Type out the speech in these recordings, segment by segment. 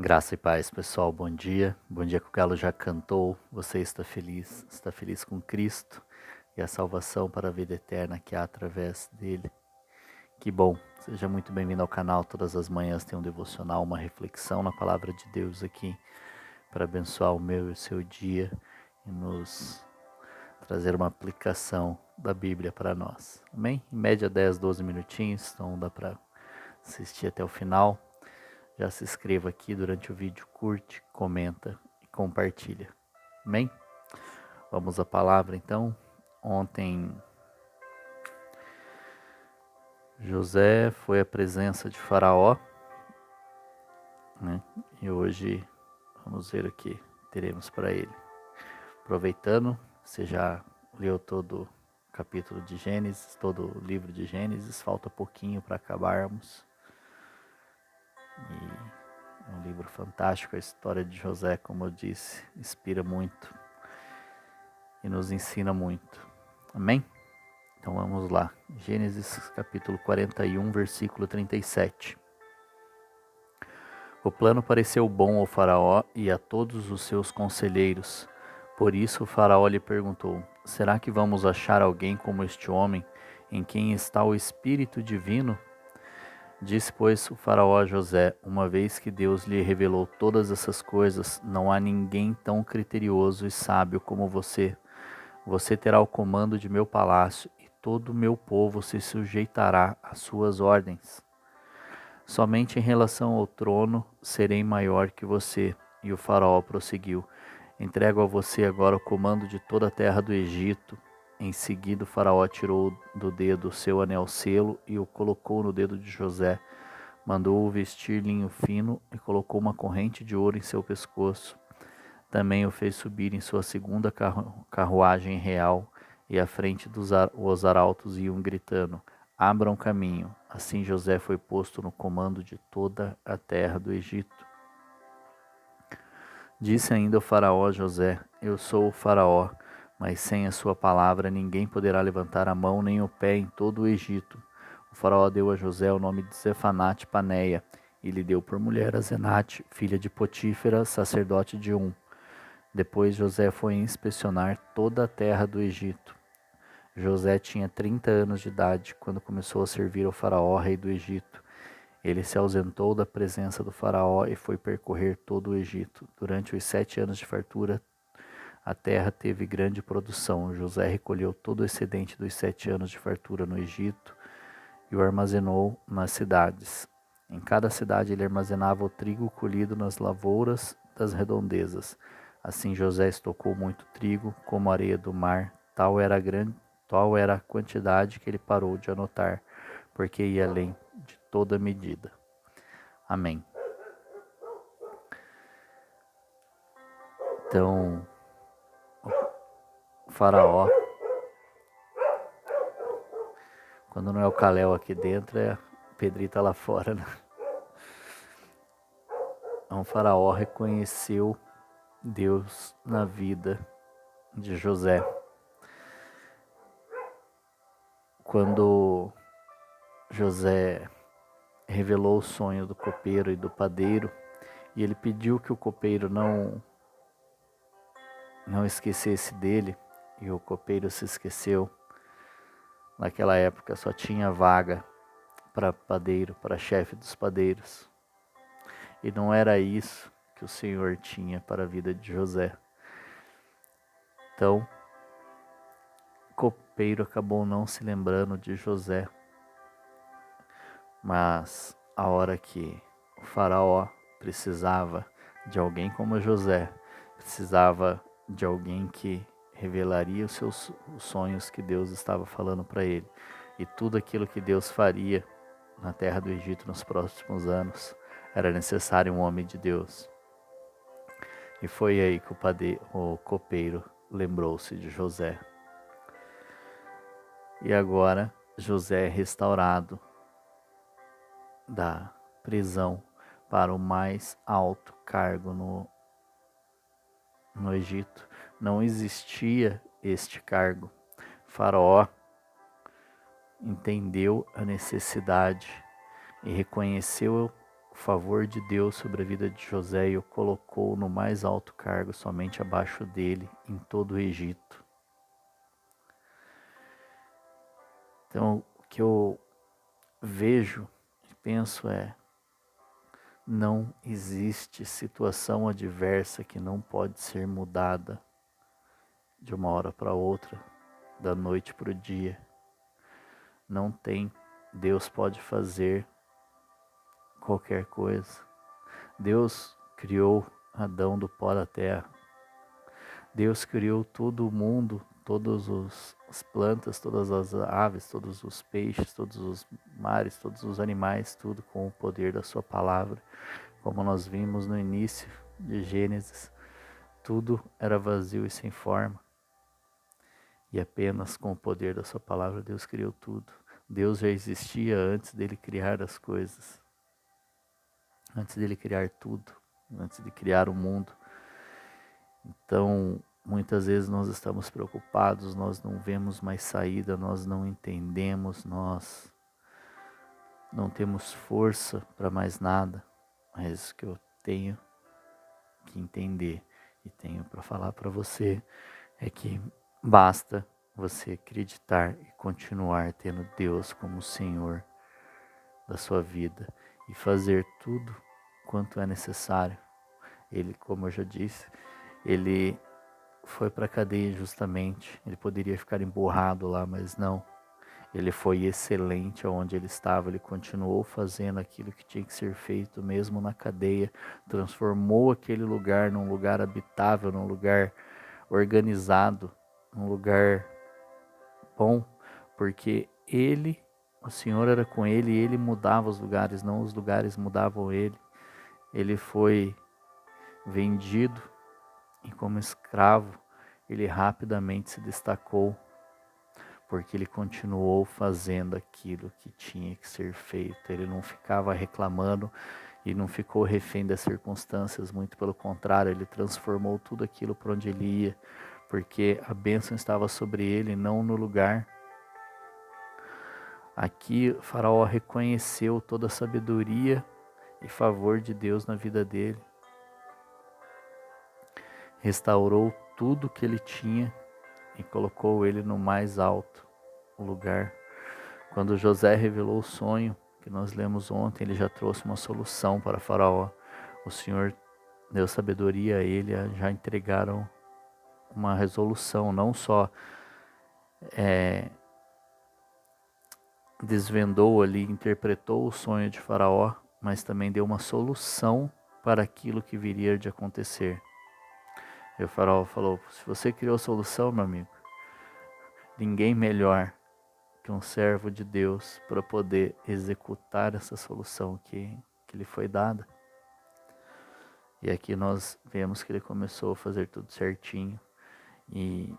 Graça e paz, pessoal. Bom dia. Bom dia que o galo já cantou. Você está feliz? Está feliz com Cristo e a salvação para a vida eterna que há através dele. Que bom. Seja muito bem-vindo ao canal. Todas as manhãs tem um devocional, uma reflexão na palavra de Deus aqui para abençoar o meu e o seu dia e nos trazer uma aplicação da Bíblia para nós. Amém? Em média 10, 12 minutinhos, então dá para assistir até o final. Já se inscreva aqui durante o vídeo, curte, comenta e compartilha. Amém? Vamos à palavra então. Ontem José foi à presença de Faraó, né? E hoje vamos ver o que teremos para ele. Aproveitando, você já leu todo o capítulo de Gênesis, todo o livro de Gênesis, falta pouquinho para acabarmos. E é um livro fantástico, a história de José, como eu disse, inspira muito e nos ensina muito. Amém? Então vamos lá. Gênesis capítulo 41, versículo 37. O plano pareceu bom ao faraó e a todos os seus conselheiros. Por isso o faraó lhe perguntou: será que vamos achar alguém como este homem, em quem está o Espírito Divino? Disse, pois, o faraó a José: uma vez que Deus lhe revelou todas essas coisas, não há ninguém tão criterioso e sábio como você. Você terá o comando de meu palácio e todo o meu povo se sujeitará às suas ordens. Somente em relação ao trono serei maior que você. E o faraó prosseguiu: entrego a você agora o comando de toda a terra do Egito. Em seguida o faraó tirou do dedo o seu anel-selo e o colocou no dedo de José. Mandou-o vestir linho fino e colocou uma corrente de ouro em seu pescoço. Também o fez subir em sua segunda carruagem real, e à frente os arautos iam gritando: abram caminho. Assim José foi posto no comando de toda a terra do Egito. Disse ainda o faraó a José: eu sou o faraó, mas sem a sua palavra ninguém poderá levantar a mão nem o pé em todo o Egito. O faraó deu a José o nome de Zefanate Paneia, e lhe deu por mulher a Zenate, filha de Potífera, sacerdote de Depois José foi inspecionar toda a terra do Egito. José tinha 30 anos de idade quando começou a servir ao faraó, rei do Egito. Ele se ausentou da presença do faraó e foi percorrer todo o Egito. Durante os 7 anos de fartura, a terra teve grande produção. José recolheu todo o excedente dos 7 anos de fartura no Egito e o armazenou nas cidades. Em cada cidade ele armazenava o trigo colhido nas lavouras das redondezas. Assim José estocou muito trigo, como a areia do mar. Tal era a quantidade que ele parou de anotar, porque ia além de toda medida. Amém. Então, o faraó, quando não é o Caléu aqui dentro, é a Pedrita lá fora, né? Então, o faraó reconheceu Deus na vida de José. Quando José revelou o sonho do copeiro e do padeiro, e ele pediu que o copeiro não esquecesse dele, e o copeiro se esqueceu. Naquela época só tinha vaga para padeiro, para chefe dos padeiros. E não era isso que o Senhor tinha para a vida de José. Então, o copeiro acabou não se lembrando de José. Mas a hora que o faraó precisava de alguém como José, precisava de alguém que revelaria os sonhos que Deus estava falando para ele, e tudo aquilo que Deus faria na terra do Egito nos próximos anos, era necessário um homem de Deus. E foi aí que o copeiro lembrou-se de José. E agora José é restaurado da prisão para o mais alto cargo no Egito. Não existia este cargo. Faraó entendeu a necessidade e reconheceu o favor de Deus sobre a vida de José e o colocou no mais alto cargo, somente abaixo dele, em todo o Egito. Então, o que eu vejo e penso não existe situação adversa que não pode ser mudada de uma hora para outra, da noite para o dia. Não tem. Deus pode fazer qualquer coisa. Deus criou Adão do pó da terra. Deus criou todo o mundo, todas as plantas, todas as aves, todos os peixes, todos os mares, todos os animais, tudo com o poder da sua palavra. Como nós vimos no início de Gênesis, tudo era vazio e sem forma. E apenas com o poder da sua palavra Deus criou tudo. Deus já existia antes dele criar as coisas. Antes dele criar tudo. Antes de criar o mundo. Então, muitas vezes nós estamos preocupados, nós não vemos mais saída, nós não entendemos, nós não temos força para mais nada. Mas o que eu tenho que entender e tenho para falar para você é que basta você acreditar e continuar tendo Deus como Senhor da sua vida e fazer tudo quanto é necessário. Ele, como eu já disse, ele foi para a cadeia justamente. Ele poderia ficar emburrado lá, mas não. Ele foi excelente onde ele estava. Ele continuou fazendo aquilo que tinha que ser feito mesmo na cadeia. Transformou aquele lugar num lugar habitável, num lugar organizado, num lugar bom, porque ele, o Senhor era com ele e ele mudava os lugares, não os lugares mudavam ele. Ele foi vendido e como escravo, ele rapidamente se destacou, porque ele continuou fazendo aquilo que tinha que ser feito. Ele não ficava reclamando e não ficou refém das circunstâncias, muito pelo contrário, ele transformou tudo aquilo para onde ele ia, porque a bênção estava sobre ele, não no lugar. Aqui o faraó reconheceu toda a sabedoria e favor de Deus na vida dele. Restaurou tudo que ele tinha e colocou ele no mais alto lugar. Quando José revelou o sonho que nós lemos ontem, ele já trouxe uma solução para Faraó. O Senhor deu sabedoria a ele, já entregaram uma resolução, não só desvendou ali, interpretou o sonho de Faraó, mas também deu uma solução para aquilo que viria de acontecer. E o Faraó falou: se você criou a solução, meu amigo, ninguém melhor que um servo de Deus para poder executar essa solução que lhe foi dada. E aqui nós vemos que ele começou a fazer tudo certinho. E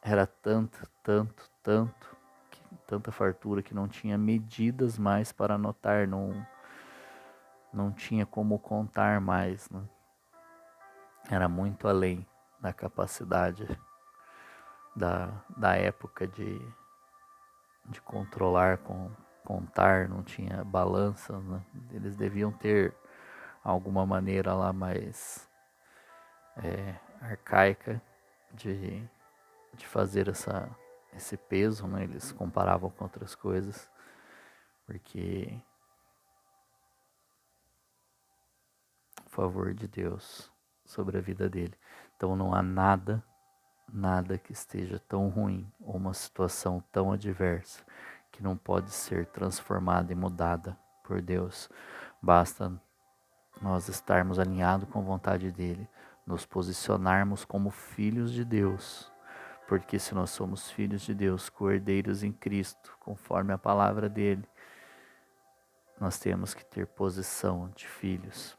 era tanto, tanta fartura que não tinha medidas mais para anotar, não tinha como contar mais. Né? Era muito além da capacidade da época de controlar, contar, não tinha balança. Né? Eles deviam ter alguma maneira lá mais arcaica de fazer esse peso, né? Eles comparavam com outras coisas, porque o favor de Deus sobre a vida dele. Então não há nada que esteja tão ruim, ou uma situação tão adversa, que não pode ser transformada e mudada por Deus. Basta nós estarmos alinhados com a vontade dele, nos posicionarmos como filhos de Deus, porque se nós somos filhos de Deus, cordeiros em Cristo, conforme a palavra dele, nós temos que ter posição de filhos.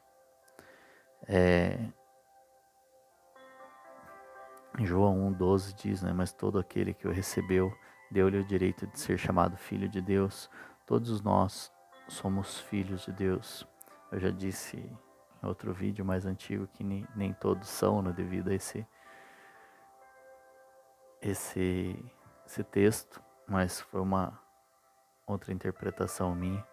João 1,12 diz, né, mas todo aquele que o recebeu, deu-lhe o direito de ser chamado filho de Deus. Todos nós somos filhos de Deus. Eu já disse em outro vídeo mais antigo que nem todos são, né, devido a esse texto, mas foi uma outra interpretação minha,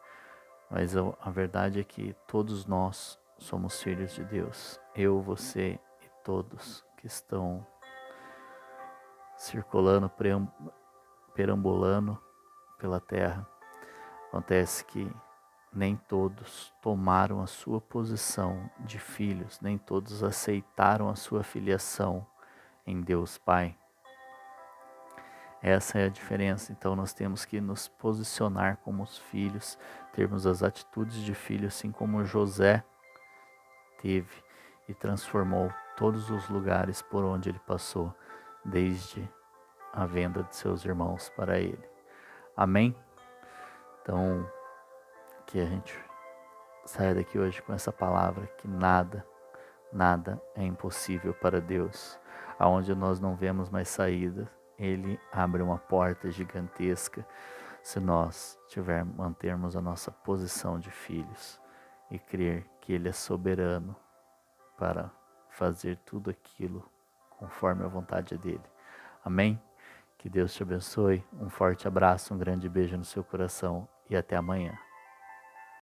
Mas a verdade é que todos nós somos filhos de Deus. Eu, você e todos que estão circulando, perambulando pela terra. Acontece que nem todos tomaram a sua posição de filhos, nem todos aceitaram a sua filiação em Deus Pai. Essa é a diferença. Então nós temos que nos posicionar como os filhos, termos as atitudes de filho, assim como José teve e transformou todos os lugares por onde ele passou, desde a venda de seus irmãos para ele. Amém? Então, que a gente saia daqui hoje com essa palavra, que nada é impossível para Deus. Aonde nós não vemos mais saída, Ele abre uma porta gigantesca se nós mantermos a nossa posição de filhos e crer que Ele é soberano para fazer tudo aquilo conforme a vontade dEle. Amém? Que Deus te abençoe, um forte abraço, um grande beijo no seu coração e até amanhã.